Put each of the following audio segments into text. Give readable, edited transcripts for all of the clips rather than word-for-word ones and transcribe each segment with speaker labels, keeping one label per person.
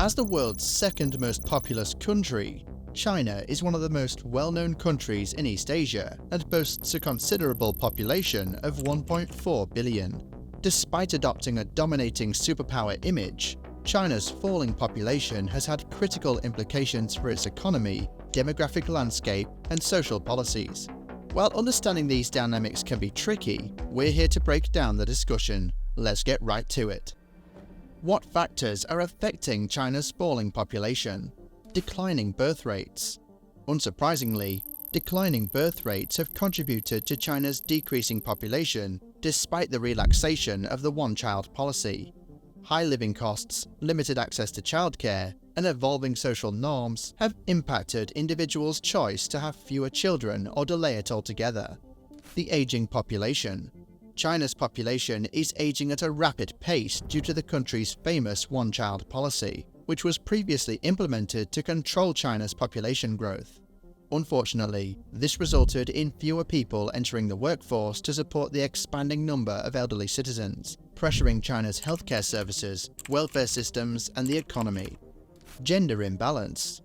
Speaker 1: As the world's second most populous country, China is one of the most well-known countries in East Asia and boasts a considerable population of 1.4 billion. Despite adopting a dominating superpower image, China's falling population has had critical implications for its economy, demographic landscape, and social policies. While understanding these dynamics can be tricky, we're here to break down the discussion. Let's get right to it. What factors are affecting China's falling population? Declining birth rates. Unsurprisingly, declining birth rates have contributed to China's decreasing population despite the relaxation of the one-child policy. High living costs, limited access to childcare, and evolving social norms have impacted individuals' choice to have fewer children or delay it altogether. The aging population. China's population is aging at a rapid pace due to the country's famous one-child policy, which was previously implemented to control China's population growth. Unfortunately, this resulted in fewer people entering the workforce to support the expanding number of elderly citizens, pressuring China's healthcare services, welfare systems, and the economy. Gender imbalance.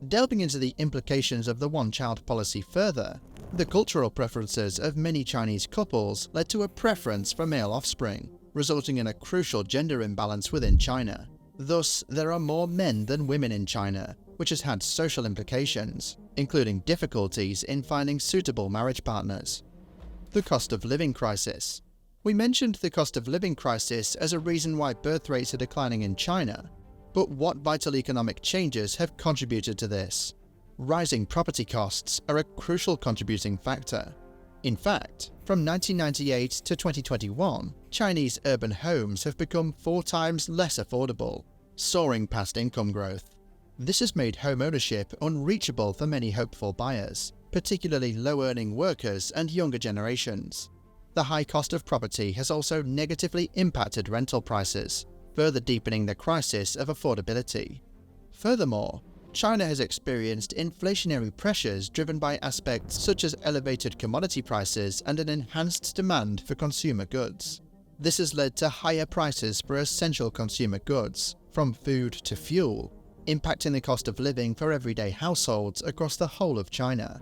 Speaker 1: Delving into the implications of the one-child policy further, the cultural preferences of many Chinese couples led to a preference for male offspring, resulting in a crucial gender imbalance within China. Thus, there are more men than women in China, which has had social implications, including difficulties in finding suitable marriage partners. The cost of living crisis. We mentioned the cost of living crisis as a reason why birth rates are declining in China, but what vital economic changes have contributed to this? Rising property costs are a crucial contributing factor. In fact, from 1998 to 2021, Chinese urban homes have become 4 times less affordable, soaring past income growth. This has made home ownership unreachable for many hopeful buyers, particularly low-earning workers and younger generations. The high cost of property has also negatively impacted rental prices, further deepening the crisis of affordability. Furthermore, China has experienced inflationary pressures driven by aspects such as elevated commodity prices and an enhanced demand for consumer goods. This has led to higher prices for essential consumer goods, from food to fuel, impacting the cost of living for everyday households across the whole of China.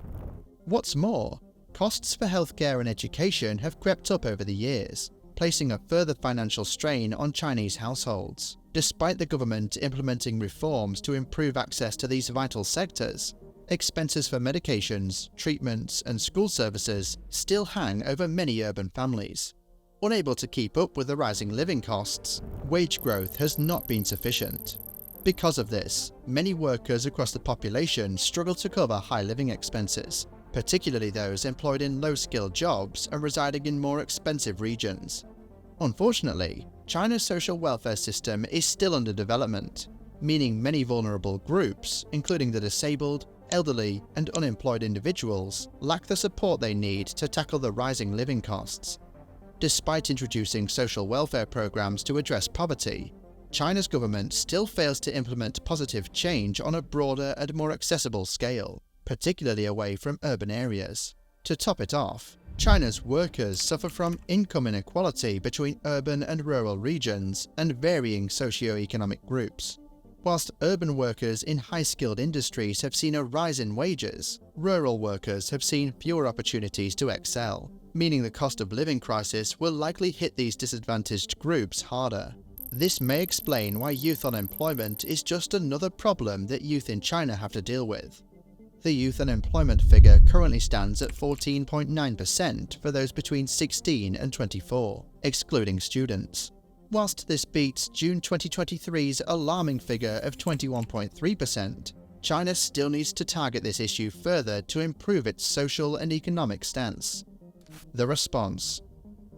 Speaker 1: What's more, costs for healthcare and education have crept up over the years, placing a further financial strain on Chinese households. Despite the government implementing reforms to improve access to these vital sectors, expenses for medications, treatments, and school services still hang over many urban families. Unable to keep up with the rising living costs, wage growth has not been sufficient. Because of this, many workers across the population struggle to cover high living expenses, particularly those employed in low-skilled jobs and residing in more expensive regions. Unfortunately, China's social welfare system is still under development, meaning many vulnerable groups, including the disabled, elderly, and unemployed individuals, lack the support they need to tackle the rising living costs. Despite introducing social welfare programs to address poverty, China's government still fails to implement positive change on a broader and more accessible scale, particularly away from urban areas. To top it off, China's workers suffer from income inequality between urban and rural regions and varying socio-economic groups. Whilst urban workers in high-skilled industries have seen a rise in wages, rural workers have seen fewer opportunities to excel, meaning the cost of living crisis will likely hit these disadvantaged groups harder. This may explain why youth unemployment is just another problem that youth in China have to deal with. The youth unemployment figure currently stands at 14.9% for those between 16 and 24, excluding students. Whilst this beats June 2023's alarming figure of 21.3%, China still needs to target this issue further to improve its social and economic stance. The response.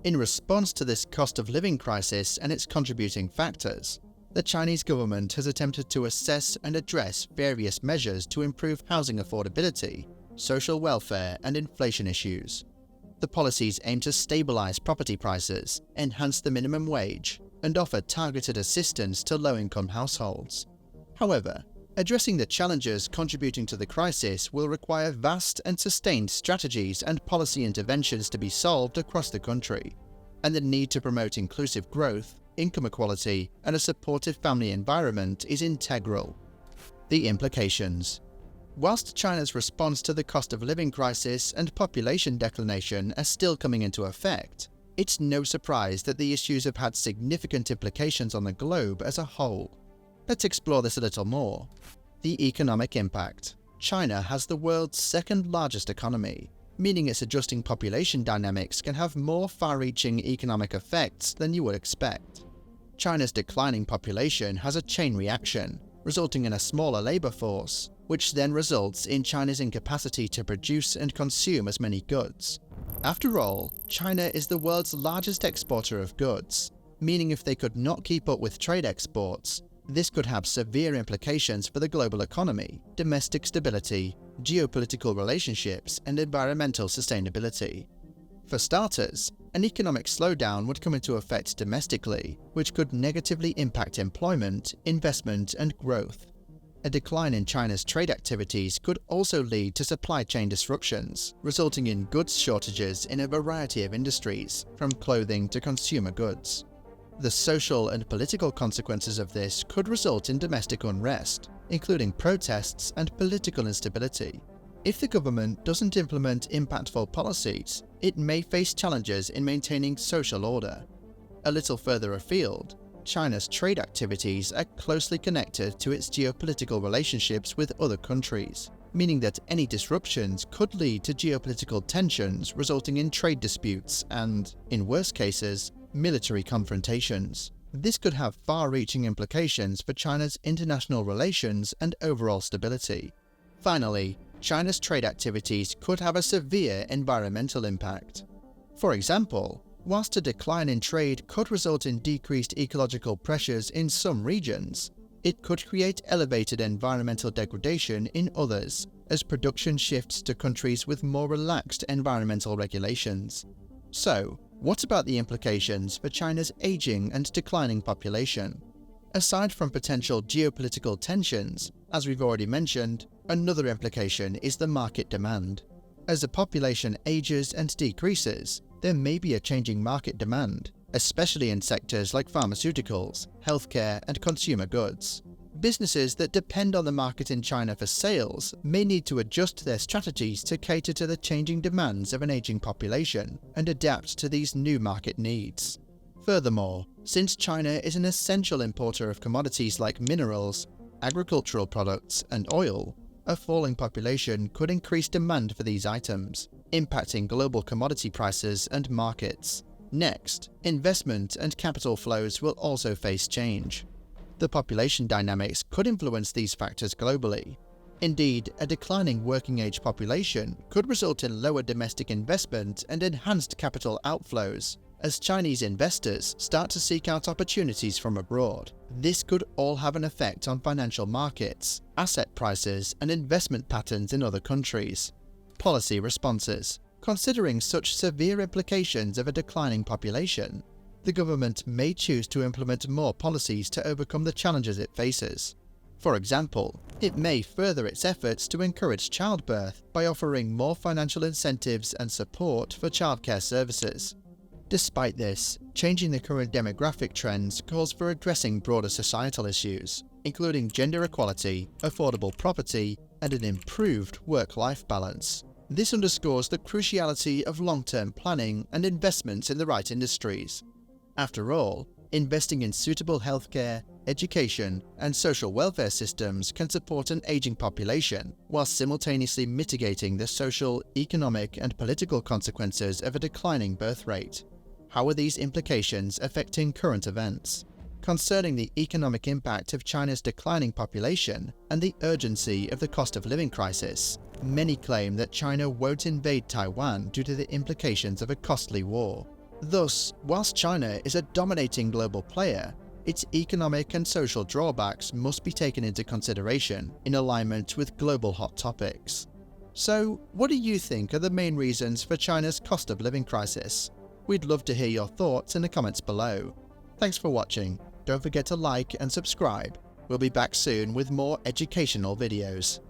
Speaker 1: In response to this cost of living crisis and its contributing factors, the Chinese government has attempted to assess and address various measures to improve housing affordability, social welfare, and inflation issues. The policies aim to stabilize property prices, enhance the minimum wage, and offer targeted assistance to low-income households. However, addressing the challenges contributing to the crisis will require vast and sustained strategies and policy interventions to be solved across the country, and the need to promote inclusive growth, income equality, and a supportive family environment is integral. The implications. Whilst China's response to the cost of living crisis and population declination are still coming into effect, it's no surprise that the issues have had significant implications on the globe as a whole. Let's explore this a little more. The economic impact. China has the world's second largest economy, meaning its adjusting population dynamics can have more far-reaching economic effects than you would expect. China's declining population has a chain reaction, resulting in a smaller labor force, which then results in China's incapacity to produce and consume as many goods. After all, China is the world's largest exporter of goods, meaning if they could not keep up with trade exports, this could have severe implications for the global economy, domestic stability, geopolitical relationships, and environmental sustainability. For starters, an economic slowdown would come into effect domestically, which could negatively impact employment, investment, and growth. A decline in China's trade activities could also lead to supply chain disruptions, resulting in goods shortages in a variety of industries, from clothing to consumer goods. The social and political consequences of this could result in domestic unrest, including protests and political instability. If the government doesn't implement impactful policies, it may face challenges in maintaining social order. A little further afield, China's trade activities are closely connected to its geopolitical relationships with other countries, meaning that any disruptions could lead to geopolitical tensions resulting in trade disputes and, in worst cases, military confrontations. This could have far-reaching implications for China's international relations and overall stability. Finally, China's trade activities could have a severe environmental impact. For example, whilst a decline in trade could result in decreased ecological pressures in some regions, it could create elevated environmental degradation in others, as production shifts to countries with more relaxed environmental regulations. So, what about the implications for China's aging and declining population? Aside from potential geopolitical tensions, as we've already mentioned, another implication is the market demand. As the population ages and decreases, there may be a changing market demand, especially in sectors like pharmaceuticals, healthcare, and consumer goods. Businesses that depend on the market in China for sales may need to adjust their strategies to cater to the changing demands of an aging population and adapt to these new market needs. Furthermore, since China is an essential importer of commodities like minerals, agricultural products, and oil, a falling population could increase demand for these items, impacting global commodity prices and markets. Next, investment and capital flows will also face change. The population dynamics could influence these factors globally. Indeed, a declining working-age population could result in lower domestic investment and enhanced capital outflows, as Chinese investors start to seek out opportunities from abroad. This could all have an effect on financial markets, asset prices, and investment patterns in other countries. Policy responses. Considering such severe implications of a declining population, the government may choose to implement more policies to overcome the challenges it faces. For example, it may further its efforts to encourage childbirth by offering more financial incentives and support for childcare services. Despite this, changing the current demographic trends calls for addressing broader societal issues, including gender equality, affordable property, and an improved work-life balance. This underscores the cruciality of long-term planning and investments in the right industries. After all, investing in suitable healthcare, education, and social welfare systems can support an aging population, while simultaneously mitigating the social, economic, and political consequences of a declining birth rate. How are these implications affecting current events? Concerning the economic impact of China's declining population and the urgency of the cost of living crisis, many claim that China won't invade Taiwan due to the implications of a costly war. Thus, whilst China is a dominating global player, its economic and social drawbacks must be taken into consideration in alignment with global hot topics. So, what do you think are the main reasons for China's cost of living crisis? We'd love to hear your thoughts in the comments below. Thanks for watching. Don't forget to like and subscribe. We'll be back soon with more educational videos.